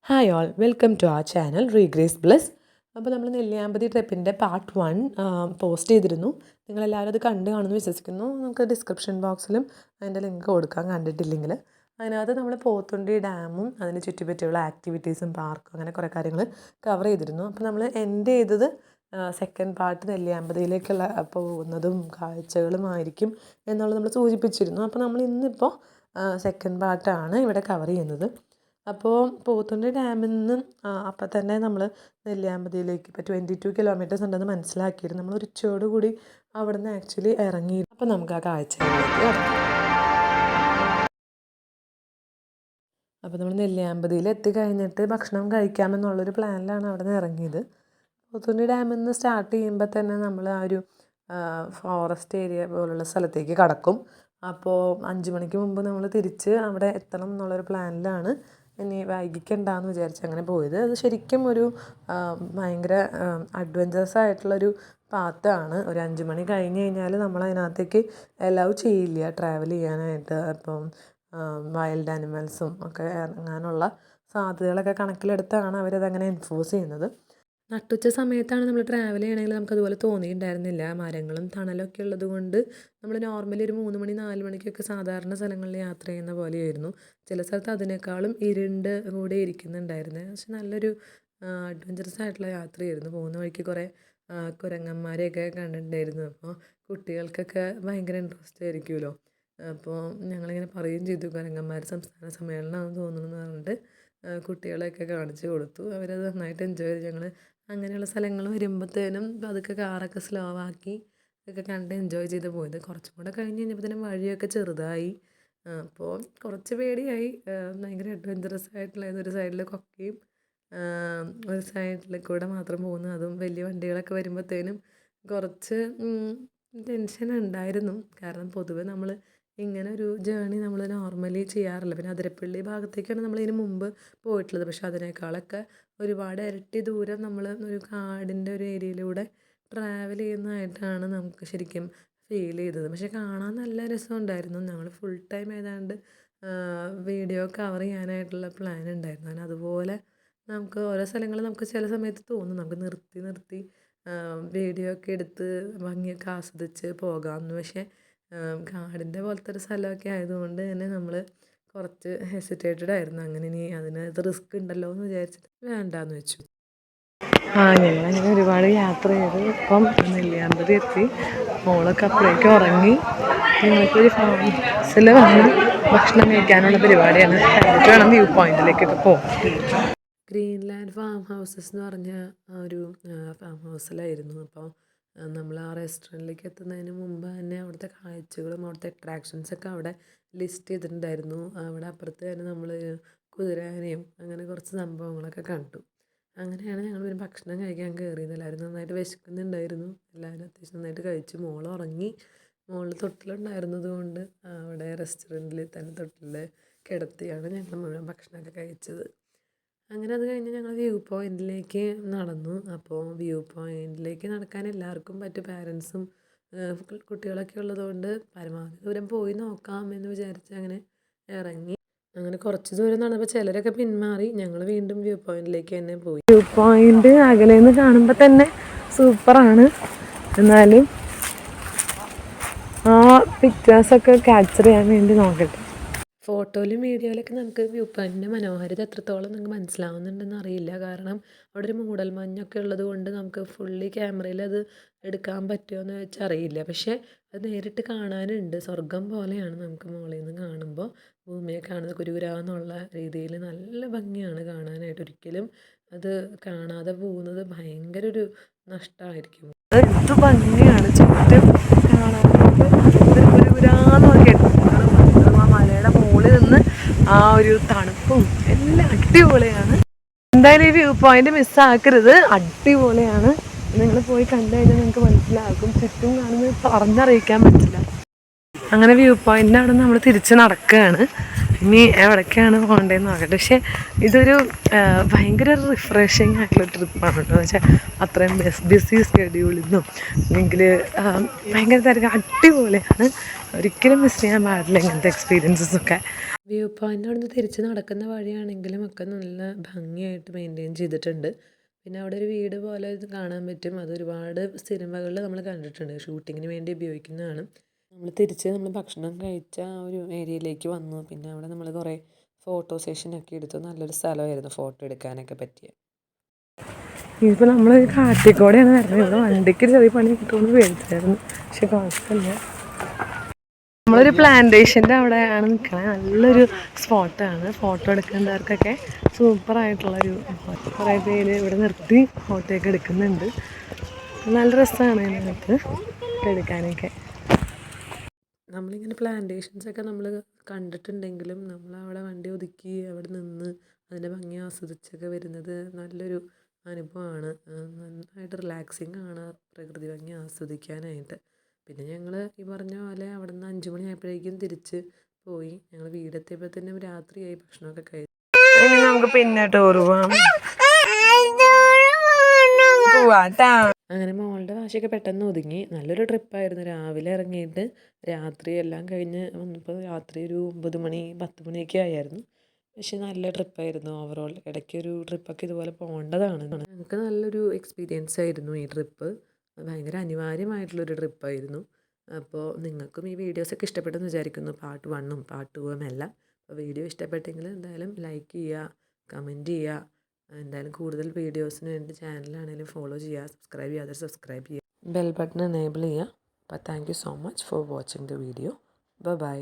Hi all, welcome to our channel Regrace Bless. അപ്പോൾ നമ്മൾ Nelliyampathy ട്രിപ്പിൻ്റെ part 1 post ചെയ്തിരുന്നു. നിങ്ങളെല്ലാവരും അത് കണ്ടു കാണുമെന്ന് വിശ്വസിക്കുന്നു. നമുക്ക് ഡിസ്ക്രിപ്ഷൻ ബോക്സിലും അതിൻ്റെ ലിങ്ക് കൊടുക്കാം കണ്ടിട്ടില്ലെങ്കിൽ. അതിനകത്ത് നമ്മൾ പോത്തുണ്ടി ഡാമും അതിന് ചുറ്റിപ്പറ്റിയുള്ള ആക്ടിവിറ്റീസും പാർക്കും അങ്ങനെ കുറേ കാര്യങ്ങൾ കവർ ചെയ്തിരുന്നു. അപ്പോൾ നമ്മൾ എൻഡ് ചെയ്തത് സെക്കൻഡ് പാർട്ട് നെല്ലിയാമ്പതിയിലേക്കുള്ള പോകുന്നതും കാഴ്ചകളുമായിരിക്കും എന്നുള്ളത് നമ്മൾ സൂചിപ്പിച്ചിരുന്നു. അപ്പോൾ നമ്മൾ ഇന്നിപ്പോൾ സെക്കൻഡ് പാർട്ടാണ് ഇവിടെ കവർ ചെയ്യുന്നത്. അപ്പോൾ പോത്തുണ്ടി ഡാമിൽ നിന്ന് അപ്പം തന്നെ നമ്മൾ നെല്ലിയാമ്പതിയിലേക്ക് ഇപ്പോൾ 22 കിലോമീറ്റേഴ്സ് ഉണ്ടെന്ന് മനസ്സിലാക്കിയിരുന്നു. നമ്മൾ ഉച്ചയോടുകൂടി അവിടെ നിന്ന് ആക്ച്വലി ഇറങ്ങി. അപ്പോൾ നമുക്ക് ആ കാഴ്ചകളിലേക്ക് കിടക്കാം. അപ്പോൾ നമ്മൾ നെല്ലിയാമ്പതിയിൽ എത്തിക്കഴിഞ്ഞിട്ട് ഭക്ഷണം കഴിക്കാമെന്നുള്ളൊരു പ്ലാനിലാണ് അവിടെ നിന്ന് ഇറങ്ങിയത്. പോത്തുണ്ടി ഡാമിൽ നിന്ന് സ്റ്റാർട്ട് ചെയ്യുമ്പോൾ തന്നെ നമ്മൾ ആ ഒരു ഫോറസ്റ്റ് ഏരിയ പോലുള്ള സ്ഥലത്തേക്ക് കടക്കും. അപ്പോൾ 5 മണിക്ക് മുമ്പ് നമ്മൾ തിരിച്ച് അവിടെ എത്തണം എന്നുള്ളൊരു പ്ലാനിലാണ് ഇനി വൈകിക്കണ്ടെന്ന് വിചാരിച്ച് അങ്ങനെ പോയത്. അത് ശരിക്കും ഒരു ഭയങ്കര അഡ്വഞ്ചറസ് ആയിട്ടുള്ളൊരു പാത്താണ്. ഒരു 5 മണി കഴിഞ്ഞ് കഴിഞ്ഞാൽ നമ്മൾ അതിനകത്തേക്ക് അലൗ ചെയ്യില്ല ട്രാവൽ ചെയ്യാനായിട്ട്. അപ്പം വൈൽഡ് ആനിമൽസും ഒക്കെ ഇറങ്ങാനുള്ള സാധ്യതകളൊക്കെ കണക്കിലെടുത്താണ് അവരതങ്ങനെ എൻഫോഴ്സ് ചെയ്യുന്നത്. നട്ടുച്ച സമയത്താണ് നമ്മൾ ട്രാവൽ ചെയ്യണമെങ്കിൽ നമുക്കതുപോലെ തോന്നിയിട്ടുണ്ടായിരുന്നില്ല. മരങ്ങളും തണലൊക്കെ ഉള്ളത് കൊണ്ട് നമ്മൾ നോർമലി ഒരു 3 മണി 4 മണിക്കൊക്കെ സാധാരണ സ്ഥലങ്ങളിൽ യാത്ര ചെയ്യുന്ന പോലെയായിരുന്നു. ചില സ്ഥലത്ത് അതിനേക്കാളും ഇരുണ്ട് കൂടെ ഇരിക്കുന്നുണ്ടായിരുന്നു. പക്ഷെ നല്ലൊരു അഡ്വഞ്ചറസ് ആയിട്ടുള്ള യാത്രയായിരുന്നു. പോകുന്ന വഴിക്ക് കുറേ കുരങ്ങന്മാരെയൊക്കെ കണ്ടിട്ടുണ്ടായിരുന്നു. അപ്പോൾ കുട്ടികൾക്കൊക്കെ ഭയങ്കര ഇൻട്രസ്റ്റ് ആയിരിക്കുമല്ലോ. അപ്പോൾ ഞങ്ങളിങ്ങനെ പറയുകയും ചെയ്തു, കുരങ്ങന്മാർ സംസ്ഥാന സമ്മേളനമാണെന്ന് തോന്നുന്നു എന്ന് പറഞ്ഞിട്ട് കുട്ടികളെയൊക്കെ കാണിച്ചു കൊടുത്തു. അവരത് നന്നായിട്ട് എൻജോയ് ചെയ്തു. ഞങ്ങൾ അങ്ങനെയുള്ള സ്ഥലങ്ങൾ വരുമ്പോഴത്തേനും അതൊക്കെ കാറൊക്കെ സ്ലോ ആക്കി ഒക്കെ കണ്ട് എൻജോയ് ചെയ്ത് പോയത്. കുറച്ചും കൂടെ കഴിഞ്ഞ് കഴിഞ്ഞപ്പോഴത്തേനും വഴിയൊക്കെ ചെറുതായി. അപ്പോൾ കുറച്ച് പേടിയായി. ഭയങ്കര അഡ്വഞ്ചറസ് ആയിട്ടുള്ള ഒരു സൈഡിൽ കൊക്കയും ഒരു സൈഡിൽ കൂടെ മാത്രം പോകുന്നു. അതും വലിയ വണ്ടികളൊക്കെ വരുമ്പോഴത്തേനും കുറച്ച് ടെൻഷൻ ഉണ്ടായിരുന്നു. കാരണം പൊതുവെ നമ്മൾ ഇങ്ങനെ ഒരു ജേണി നമ്മൾ നോർമലി ചെയ്യാറില്ല. പിന്നെ അതിരപ്പള്ളി ഭാഗത്തേക്കാണ് നമ്മൾ ഇതിന് മുമ്പ് പോയിട്ടുള്ളത്. പക്ഷെ അതിനേക്കാളൊക്കെ ഒരുപാട് ഇരട്ടി ദൂരം നമ്മൾ ഒരു കാടിൻ്റെ ഒരു ഏരിയയിലൂടെ ട്രാവൽ ചെയ്യുന്നതായിട്ടാണ് നമുക്ക് ശരിക്കും ഫീൽ ചെയ്തത്. പക്ഷെ കാണാൻ നല്ല രസമുണ്ടായിരുന്നു. ഞങ്ങൾ ഫുൾ ടൈം ഏതാണ്ട് വീഡിയോ കവർ ചെയ്യാനായിട്ടുള്ള പ്ലാൻ ഉണ്ടായിരുന്നു. അങ്ങനെ അതുപോലെ നമുക്ക് ഓരോ സ്ഥലങ്ങൾ നമുക്ക് ചില സമയത്ത് തോന്നും നമുക്ക് നിർത്തി നിർത്തി വീഡിയോ ഒക്കെ എടുത്ത് ഭംഗിയൊക്കെ ആസ്വദിച്ച് പോകാമെന്ന്. പക്ഷേ കാടിൻ്റെ പോലത്തെ ഒരു സ്ഥലമൊക്കെ ആയതുകൊണ്ട് തന്നെ നമ്മൾ കുറച്ച് ഹെസിറ്റേറ്റഡ് ആയിരുന്നു. അങ്ങനെ ഇനി അതിനകത്ത് റിസ്ക് ഉണ്ടല്ലോ എന്ന് വിചാരിച്ചിട്ട് വേണ്ടാന്ന് വെച്ചു. ഞങ്ങളങ്ങനെ ഒരുപാട് യാത്ര ചെയ്ത് ഇപ്പം നെല്ലിയാമ്പതി എത്തി. മോളൊക്കെ അപ്പോഴേക്കും ഉറങ്ങി. ഞങ്ങൾക്കൊരു ഫാം ഹൗസിൽ വന്ന് ഭക്ഷണം കഴിക്കാനുള്ള പരിപാടിയാണ്. കഴിഞ്ഞിട്ട് വേണം വ്യൂ പോയിന്റിലേക്കൊക്കെ പോകും. ഗ്രീൻലാൻഡ് ഫാം ഹൗസസ് എന്ന് പറഞ്ഞ ഒരു ഫാം ഹൗസിലായിരുന്നു. അപ്പോൾ നമ്മൾ ആ റെസ്റ്റോറൻറ്റിലേക്ക് എത്തുന്നതിന് മുമ്പ് തന്നെ അവിടുത്തെ കാഴ്ചകളും അവിടുത്തെ അട്രാക്ഷൻസൊക്കെ അവിടെ ലിസ്റ്റ് ചെയ്തിട്ടുണ്ടായിരുന്നു. അവിടെ അപ്പുറത്ത് തന്നെ നമ്മൾ കുതിരാനയും അങ്ങനെ കുറച്ച് സംഭവങ്ങളൊക്കെ കണ്ടു. അങ്ങനെയാണ് ഞങ്ങൾ പിന്നെ ഭക്ഷണം കഴിക്കാൻ കയറിയത്. എല്ലാവരും നന്നായിട്ട് വിശക്കുന്നുണ്ടായിരുന്നു. എല്ലാവരും അത്യാവശ്യം നന്നായിട്ട് കഴിച്ചു. മോൾ ഉറങ്ങി. മോൾ തൊട്ടിലുണ്ടായിരുന്നത് കൊണ്ട് അവിടെ റെസ്റ്റോറൻറ്റിൽ തന്നെ തൊട്ടിൽ കിടത്തിയാണ് ഞങ്ങൾ മുഴുവൻ ഭക്ഷണമൊക്കെ കഴിച്ചത്. അങ്ങനെ അത് കഴിഞ്ഞ് ഞങ്ങൾ വ്യൂ പോയിൻറ്റിലേക്ക് നടന്നു. അപ്പോൾ വ്യൂ പോയിൻറ്റിലേക്ക് നടക്കാൻ എല്ലാവർക്കും പറ്റും. പാരൻസും കുട്ടികളൊക്കെ ഉള്ളതുകൊണ്ട് പരമാവധി ദൂരം പോയി നോക്കാം എന്ന് വിചാരിച്ച് അങ്ങനെ ഇറങ്ങി. അങ്ങനെ കുറച്ച് ദൂരം നടന്നപ്പോൾ ചിലരൊക്കെ പിന്മാറി. ഞങ്ങൾ വീണ്ടും വ്യൂ പോയിൻറ്റിലേക്ക് തന്നെ പോയി. വ്യൂ പോയിൻറ്റ് അകലേന്ന് കാണുമ്പോൾ തന്നെ സൂപ്പറാണ്. എന്നാലും ആ പിക്ചേഴ്സൊക്കെ ക്യാപ്ചർ ചെയ്യാൻ വേണ്ടി നോക്കട്ടെ. ഫോട്ടോയിലും വീഡിയോയിലൊക്കെ നമുക്ക് വ്യൂ പോയിൻറ്റിൻ്റെ മനോഹാരിത എത്രത്തോളം നിങ്ങൾക്ക് മനസ്സിലാവുന്നുണ്ടെന്ന് അറിയില്ല. കാരണം അവിടെ ഒരു മൂടൽ മഞ്ഞൊക്കെ ഉള്ളത് കൊണ്ട് നമുക്ക് ഫുള്ളി ക്യാമറയിൽ അത് എടുക്കാൻ പറ്റുമോ എന്ന് വെച്ചാൽ അറിയില്ല. പക്ഷേ അത് നേരിട്ട് കാണാനുണ്ട്. സ്വർഗം പോലെയാണ് നമുക്ക് മുകളിൽ നിന്ന് കാണുമ്പോൾ. ഭൂമിയെ കാണുന്നത് കുരുകുരാന്നുള്ള രീതിയിൽ നല്ല ഭംഗിയാണ് കാണാനായിട്ട്. ഒരിക്കലും അത് കാണാതെ പോകുന്നത് ഭയങ്കര ഒരു നഷ്ടമായിരിക്കും. എന്ത് ഭംഗിയാണ് ചുറ്റും കാണാനായിട്ട്. കുരുകുരാന്നൊക്കെ ആ മലയുടെ മുകളിൽ നിന്ന് ആ ഒരു തണുപ്പും എല്ലാം അടിപൊളിയാണ്. എന്തായാലും ഈ വ്യൂ പോയിന്റ് മിസ്സാക്കരുത്. അടിപൊളിയാണ്. നിങ്ങൾ പോയി കണ്ടു കഴിഞ്ഞാൽ നിങ്ങൾക്ക് മനസ്സിലാക്കും. ചുറ്റും കാണുന്നത് പറഞ്ഞറിയിക്കാൻ പറ്റില്ല. അങ്ങനെ വ്യൂ പോയിന്റിൻ്റെ അവിടെ നമ്മൾ തിരിച്ച് നടക്കുകയാണ്. ഇനി എവിടേക്കാണ് പോകേണ്ടതെന്ന് നോക്കട്ടെ. പക്ഷേ ഇതൊരു ഭയങ്കര റിഫ്രഷിങ് ആയിട്ടുള്ള ട്രിപ്പാണ് കേട്ടോ. എന്ന് വെച്ചാൽ അത്രയും ബിസി സ്കെഡ്യൂളിൽ നിന്നും അല്ലെങ്കിൽ ഭയങ്കര തിരക്ക് അടിപൊളിയാണ്. ഒരിക്കലും മിസ് ചെയ്യാൻ പാടില്ല ഇങ്ങനത്തെ എക്സ്പീരിയൻസസൊക്കെ. വ്യൂ പോയിൻ്റ് അവിടെ നിന്ന് തിരിച്ച് നടക്കുന്ന വഴിയാണെങ്കിലും ഒക്കെ നല്ല ഭംഗിയായിട്ട് മെയിൻറ്റെയിൻ ചെയ്തിട്ടുണ്ട്. പിന്നെ അവിടെ ഒരു വീട് പോലെ ഇത് കാണാൻ പറ്റും. അത് ഒരുപാട് സിനിമകളിൽ നമ്മൾ കണ്ടിട്ടുണ്ട്. ഷൂട്ടിങ്ങിന് വേണ്ടി ഉപയോഗിക്കുന്നതാണ്. നമ്മൾ ഭക്ഷണം കഴിച്ച ആ ഒരു ഏരിയയിലേക്ക് വന്നു. പിന്നെ അവിടെ നമ്മൾ കുറേ ഫോട്ടോ സെഷനൊക്കെ എടുത്തു. നല്ലൊരു സ്ഥലമായിരുന്നു ഫോട്ടോ എടുക്കാനൊക്കെ പറ്റിയ. ഇപ്പോൾ നമ്മൾ കാട്ടിക്കൂടെയാണ് വരുന്നത്. ഇവിടെ വണ്ടിക്ക് ചെറിയ പണി കിട്ടുമെന്ന് പേടിച്ചായിരുന്നു. പക്ഷെ കുഴപ്പമില്ല. നമ്മളൊരു പ്ലാന്റേഷൻ്റെ അവിടെയാണ് നിൽക്കുന്നത്. നല്ലൊരു സ്പോട്ടാണ്. ഫോട്ടോ എടുക്കേണ്ടവർക്കൊക്കെ സൂപ്പറായിട്ടുള്ളൊരു കുറേ പേര് ഇവിടെ നിർത്തി ഫോട്ടോയൊക്കെ എടുക്കുന്നുണ്ട്. നല്ല രസമാണ് ഇതിനകത്ത് എടുക്കാനൊക്കെ. നമ്മളിങ്ങനെ പ്ലാന്റേഷൻസൊക്കെ നമ്മൾ കണ്ടിട്ടുണ്ടെങ്കിലും നമ്മളവിടെ വണ്ടി ഒതുക്കി അവിടെ നിന്ന് അതിൻ്റെ ഭംഗി ആസ്വദിച്ചൊക്കെ വരുന്നത് നല്ലൊരു അനുഭവമാണ്. നന്നായിട്ട് റിലാക്സിങ് ആണ് പ്രകൃതി ഭംഗി ആസ്വദിക്കാനായിട്ട്. പിന്നെ ഞങ്ങൾ ഈ പറഞ്ഞ പോലെ അവിടെ നിന്ന് 5 മണിയായപ്പോഴേക്കും തിരിച്ച് പോയി. ഞങ്ങൾ വീടെത്തിയപ്പോഴത്തേനും രാത്രിയായി. ഭക്ഷണമൊക്കെ കഴിച്ചു. നമുക്ക് പിന്നെ ടൂർ പോവാം. അങ്ങനെ മോളുടെ വാശിയൊക്കെ പെട്ടെന്ന് ഒതുങ്ങി. നല്ലൊരു ട്രിപ്പായിരുന്നു. രാവിലെ ഇറങ്ങിയിട്ട് രാത്രി എല്ലാം കഴിഞ്ഞ് വന്നപ്പോൾ രാത്രി ഒരു 9 മണി 10 മണിയൊക്കെ ആയിരുന്നു. പക്ഷെ നല്ല ട്രിപ്പായിരുന്നു ഓവറോൾ. ഇടയ്ക്കൊരു ട്രിപ്പൊക്കെ ഇതുപോലെ പോകേണ്ടതാണ്. ഞങ്ങൾക്ക് നല്ലൊരു എക്സ്പീരിയൻസ് ആയിരുന്നു ഈ ട്രിപ്പ്. ഭയങ്കര അനിവാര്യമായിട്ടുള്ളൊരു ട്രിപ്പായിരുന്നു. അപ്പോൾ നിങ്ങൾക്കും ഈ വീഡിയോസൊക്കെ ഇഷ്ടപ്പെട്ടെന്ന് വിചാരിക്കുന്നു. പാർട്ട് 1ഉം പാർട്ട് 2ഉം എല്ലാം. അപ്പോൾ വീഡിയോ ഇഷ്ടപ്പെട്ടെങ്കിൽ എന്തായാലും ലൈക്ക് ചെയ്യുക, കമൻറ്റ് ചെയ്യുക. എന്തായാലും കൂടുതൽ വീഡിയോസിന് വേണ്ടി ചാനലാണെങ്കിലും ഫോളോ ചെയ്യുക, സബ്സ്ക്രൈബ് ചെയ്യാതെ സബ്സ്ക്രൈബ് ചെയ്യുക, ബെൽ ബട്ടൺ എനേബിൾ ചെയ്യുക. അപ്പോൾ thank you so much for watching the video. By.